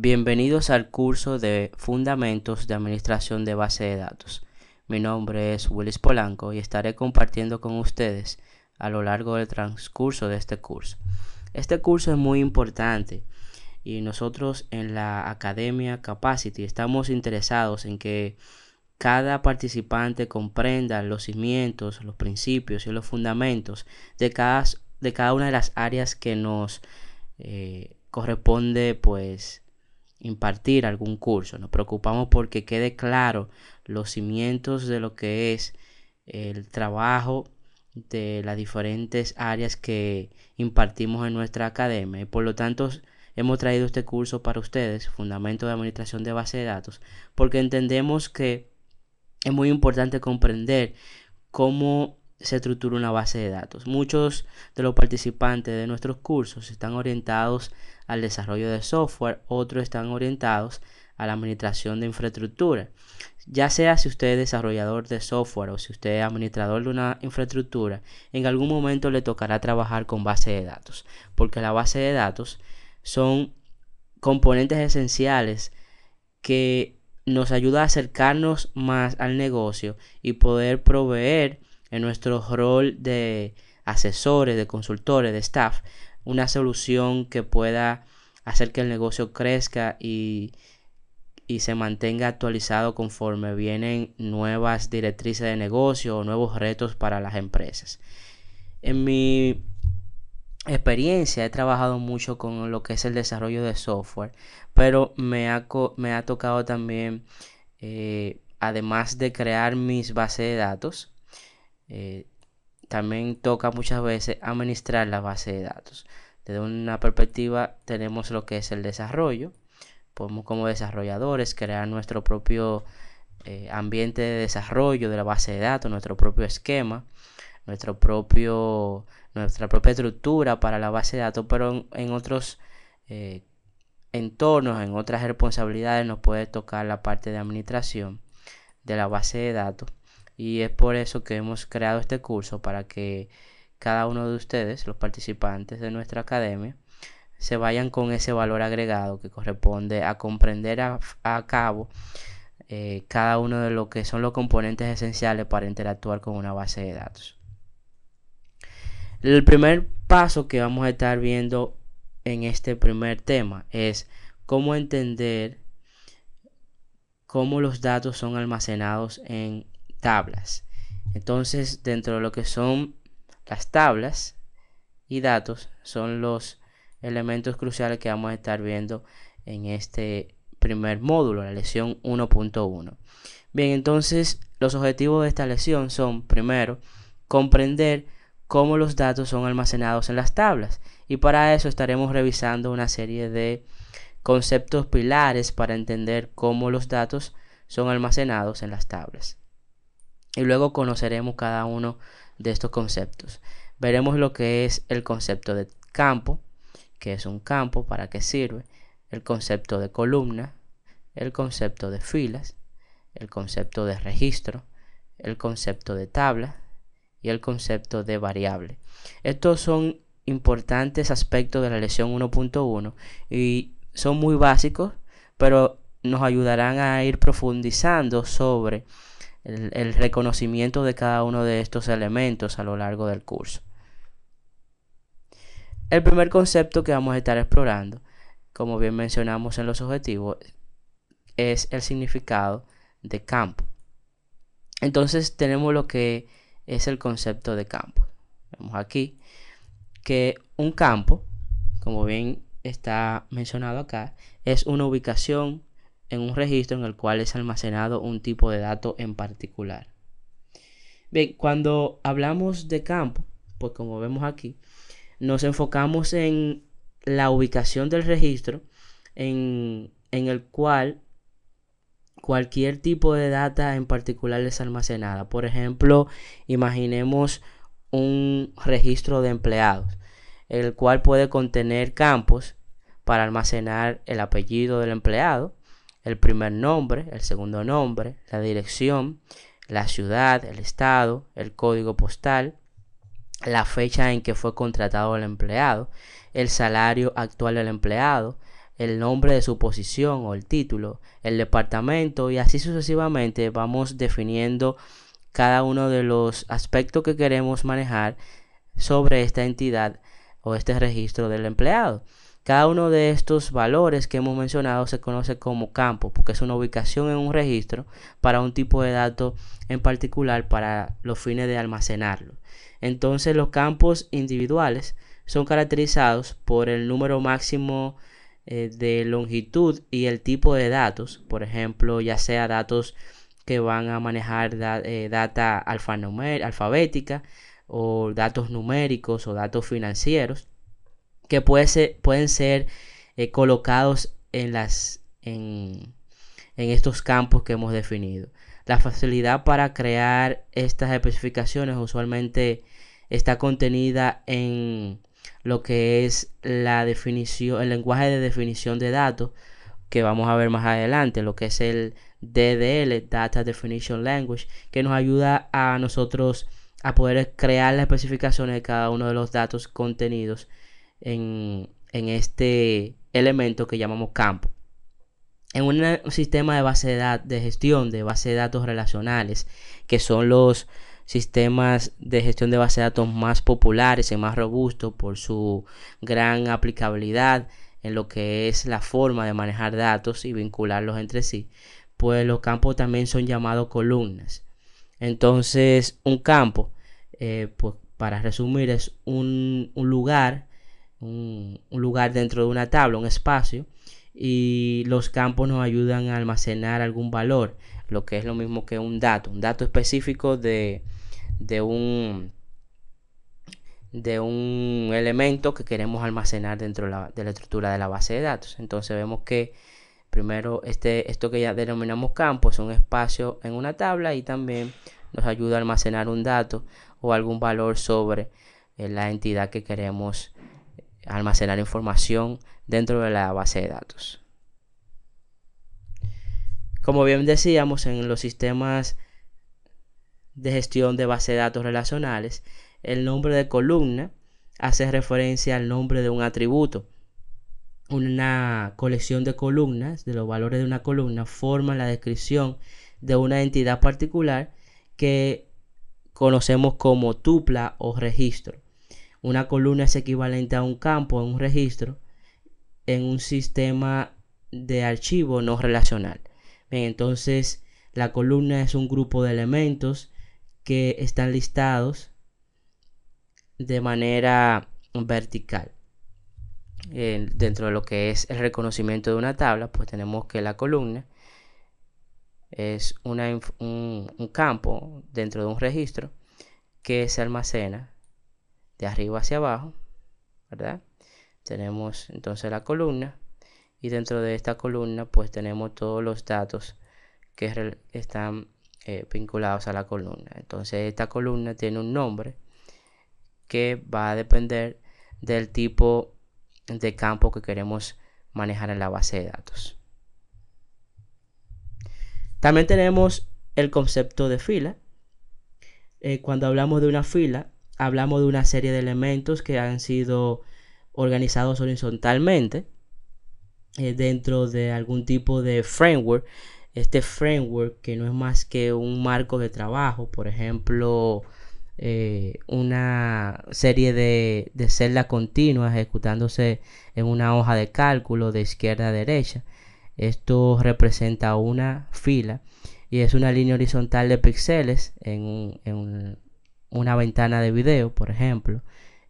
Bienvenidos al curso de Fundamentos de Administración de Base de Datos. Mi nombre es Willis Polanco y estaré compartiendo con ustedes a lo largo del transcurso de este curso. Este curso es muy importante y nosotros en la Academia Capacity estamos interesados en que cada participante comprenda los cimientos, los principios y los fundamentos de cada una de las áreas que nos corresponde impartir algún curso. Nos preocupamos porque quede claro los cimientos de lo que es el trabajo de las diferentes áreas que impartimos en nuestra academia y por lo tanto hemos traído este curso para ustedes, Fundamentos de Administración de Base de Datos, porque entendemos que es muy importante comprender cómo se estructura una base de datos. Muchos de los participantes de nuestros cursos están orientados al desarrollo de software, otros están orientados a la administración de infraestructura. Ya sea si usted es desarrollador de software o si usted es administrador de una infraestructura, en algún momento le tocará trabajar con base de datos, porque la base de datos son componentes esenciales que nos ayuda a acercarnos más al negocio y poder proveer en nuestro rol de asesores, de consultores, de staff, una solución que pueda hacer que el negocio crezca y se mantenga actualizado conforme vienen nuevas directrices de negocio o nuevos retos para las empresas. En mi experiencia he trabajado mucho con lo que es el desarrollo de software, pero me ha tocado también, además de crear mis bases de datos, también toca muchas veces administrar la base de datos. Desde una perspectiva tenemos lo que es el desarrollo. Podemos como desarrolladores crear nuestro propio ambiente de desarrollo de la base de datos, nuestro propio esquema, nuestra propia estructura para la base de datos, pero en otros entornos, en otras responsabilidades nos puede tocar la parte de administración de la base de datos. Y es por eso que hemos creado este curso, para que cada uno de ustedes, los participantes de nuestra academia, se vayan con ese valor agregado que corresponde a comprender a cabo cada uno de lo que son los componentes esenciales para interactuar con una base de datos. El primer paso que vamos a estar viendo en este primer tema es cómo entender cómo los datos son almacenados en tablas. Entonces, dentro de lo que son las tablas y datos, son los elementos cruciales que vamos a estar viendo en este primer módulo, la lección 1.1. Bien, entonces los objetivos de esta lección son, primero, comprender cómo los datos son almacenados en las tablas, y para eso estaremos revisando una serie de conceptos pilares para entender cómo los datos son almacenados en las tablas. Y luego conoceremos cada uno de estos conceptos. Veremos lo que es el concepto de campo, que es un campo, para qué sirve, el concepto de columna, el concepto de filas, el concepto de registro, el concepto de tabla y el concepto de variable. Estos son importantes aspectos de la lección 1.1 y son muy básicos, pero nos ayudarán a ir profundizando sobre el reconocimiento de cada uno de estos elementos a lo largo del curso. El primer concepto que vamos a estar explorando, como bien mencionamos en los objetivos, es el significado de campo. Entonces tenemos lo que es el concepto de campo. Vemos aquí que un campo, como bien está mencionado acá, es una ubicación en un registro en el cual es almacenado un tipo de dato en particular. Bien, cuando hablamos de campo, pues como vemos aquí, nos enfocamos en la ubicación del registro en el cual cualquier tipo de data en particular es almacenada. Por ejemplo, imaginemos un registro de empleados, el cual puede contener campos para almacenar el apellido del empleado, el primer nombre, el segundo nombre, la dirección, la ciudad, el estado, el código postal, la fecha en que fue contratado el empleado, el salario actual del empleado, el nombre de su posición o el título, el departamento, y así sucesivamente vamos definiendo cada uno de los aspectos que queremos manejar sobre esta entidad o este registro del empleado. Cada uno de estos valores que hemos mencionado se conoce como campo, porque es una ubicación en un registro para un tipo de dato en particular para los fines de almacenarlo. Entonces, los campos individuales son caracterizados por el número máximo de longitud y el tipo de datos, por ejemplo, ya sea datos que van a manejar data alfabética o datos numéricos o datos financieros que pueden ser colocados en estos campos que hemos definido. La facilidad para crear estas especificaciones usualmente está contenida en lo que es la definición, el lenguaje de definición de datos, que vamos a ver más adelante, lo que es el DDL, Data Definition Language, que nos ayuda a nosotros a poder crear las especificaciones de cada uno de los datos contenidos en este elemento que llamamos campo. En un sistema de base de gestión de base de datos relacionales, que son los sistemas de gestión de base de datos más populares y más robustos por su gran aplicabilidad en lo que es la forma de manejar datos y vincularlos entre sí, pues los campos también son llamados columnas. Entonces, un campo, pues para resumir, es un lugar dentro de una tabla, un espacio, y los campos nos ayudan a almacenar algún valor, lo que es lo mismo que un dato específico de un elemento que queremos almacenar dentro de la estructura de la base de datos. Entonces vemos que primero esto que ya denominamos campo es un espacio en una tabla y también nos ayuda a almacenar un dato o algún valor sobre la entidad que queremos almacenar información dentro de la base de datos. Como bien decíamos, en los sistemas de gestión de base de datos relacionales, el nombre de columna hace referencia al nombre de un atributo. Una colección de columnas, de los valores de una columna, forman la descripción de una entidad particular que conocemos como tupla o registro. Una columna es equivalente a un campo en un registro en un sistema de archivo no relacional. Bien, entonces la columna es un grupo de elementos que están listados de manera vertical. Dentro de lo que es el reconocimiento de una tabla, pues tenemos que la columna es un campo dentro de un registro que se almacena de arriba hacia abajo, ¿verdad? Tenemos entonces la columna y dentro de esta columna pues tenemos todos los datos que están vinculados a la columna. Entonces esta columna tiene un nombre que va a depender del tipo de campo que queremos manejar en la base de datos. También tenemos el concepto de fila. Cuando hablamos de una fila, hablamos de una serie de elementos que han sido organizados horizontalmente dentro de algún tipo de framework. Este framework, que no es más que un marco de trabajo, por ejemplo, una serie de celdas continuas ejecutándose en una hoja de cálculo de izquierda a derecha. Esto representa una fila y es una línea horizontal de píxeles en una ventana de video, por ejemplo.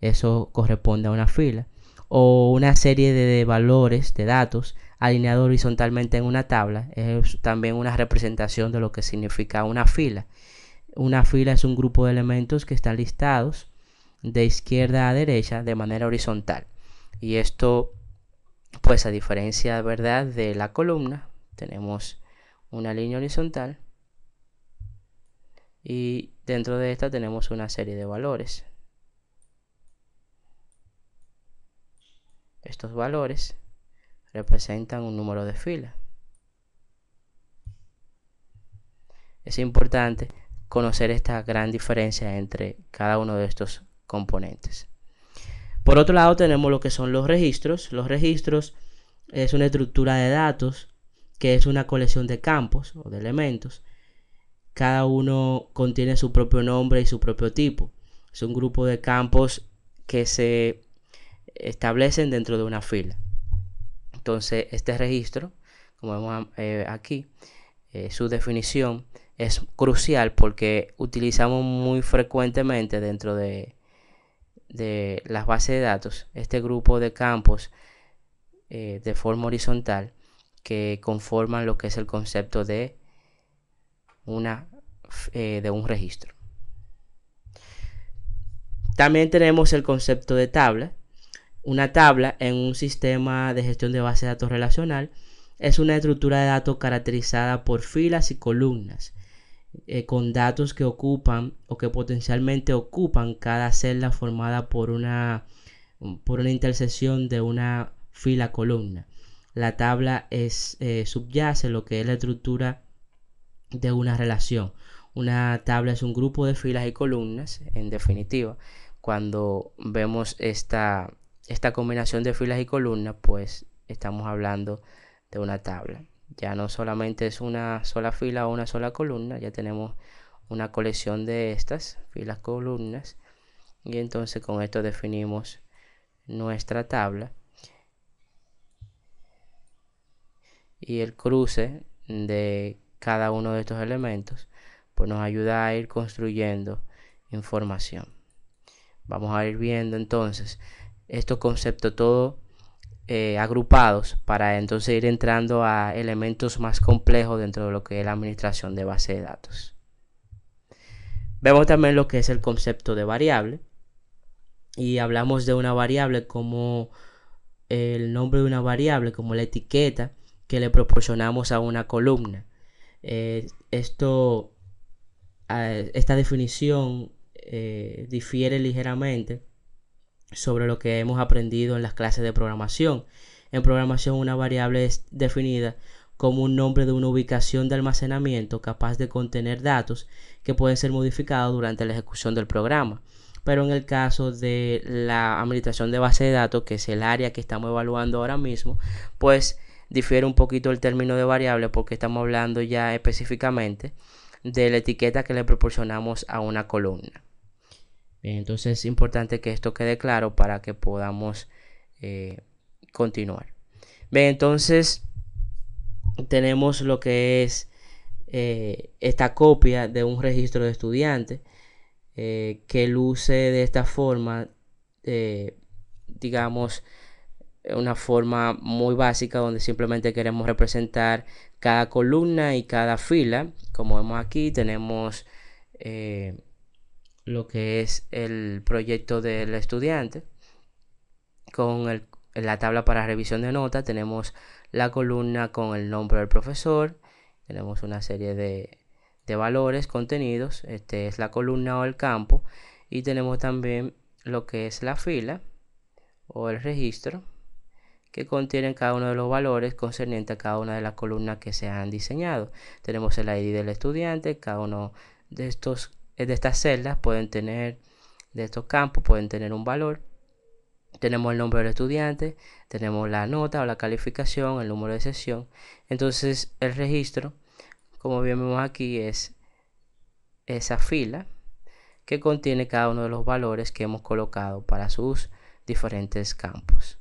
Eso corresponde a una fila. O una serie de valores, de datos, alineados horizontalmente en una tabla. Es también una representación de lo que significa una fila. Una fila es un grupo de elementos que están listados de izquierda a derecha de manera horizontal. Y esto, pues a diferencia, ¿verdad?, de la columna, tenemos una línea horizontal y dentro de esta tenemos una serie de valores. Estos valores representan un número de filas. Es importante conocer esta gran diferencia entre cada uno de estos componentes. Por otro lado tenemos lo que son los registros. Los registros es una estructura de datos que es una colección de campos o de elementos. Cada uno contiene su propio nombre y su propio tipo. Es un grupo de campos que se establecen dentro de una fila. Entonces, este registro, como vemos aquí, su definición es crucial porque utilizamos muy frecuentemente dentro de las bases de datos este grupo de campos de forma horizontal que conforman lo que es el concepto de un registro. También tenemos el concepto de tabla. Una tabla en un sistema de gestión de base de datos relacional es una estructura de datos caracterizada por filas y columnas con datos que ocupan o que potencialmente ocupan cada celda formada por una intersección de una fila columna. La tabla subyace lo que es la estructura de una relación. Una tabla es un grupo de filas y columnas, en definitiva. Cuando vemos esta combinación de filas y columnas, pues estamos hablando de una tabla. Ya no solamente es una sola fila o una sola columna, ya tenemos una colección de estas filas columnas y entonces con esto definimos nuestra tabla y el cruce de cada uno de estos elementos pues nos ayuda a ir construyendo información. Vamos a ir viendo entonces estos conceptos todos agrupados para entonces ir entrando a elementos más complejos dentro de lo que es la administración de base de datos. Vemos también lo que es el concepto de variable y hablamos de una variable como el nombre de una variable, como la etiqueta que le proporcionamos a una columna. Esta definición difiere ligeramente sobre lo que hemos aprendido en las clases de programación. En programación, una variable es definida como un nombre de una ubicación de almacenamiento capaz de contener datos que pueden ser modificados durante la ejecución del programa. Pero en el caso de la administración de base de datos, que es el área que estamos evaluando ahora mismo, pues difiere un poquito el término de variable porque estamos hablando ya específicamente de la etiqueta que le proporcionamos a una columna. Bien, entonces es importante que esto quede claro para que podamos continuar. Bien, entonces tenemos lo que es esta copia de un registro de estudiante que luce de esta forma, digamos, una forma muy básica donde simplemente queremos representar cada columna y cada fila. Como vemos aquí tenemos lo que es el proyecto del estudiante con la tabla para revisión de notas. Tenemos la columna con el nombre del profesor, tenemos una serie de valores contenidos, este es la columna o el campo, y tenemos también lo que es la fila o el registro que contienen cada uno de los valores concernientes a cada una de las columnas que se han diseñado. Tenemos el ID del estudiante, cada uno de estas celdas pueden tener, de estos campos pueden tener un valor. Tenemos el nombre del estudiante, tenemos la nota o la calificación, el número de sesión. Entonces el registro, como vemos aquí, es esa fila que contiene cada uno de los valores que hemos colocado para sus diferentes campos.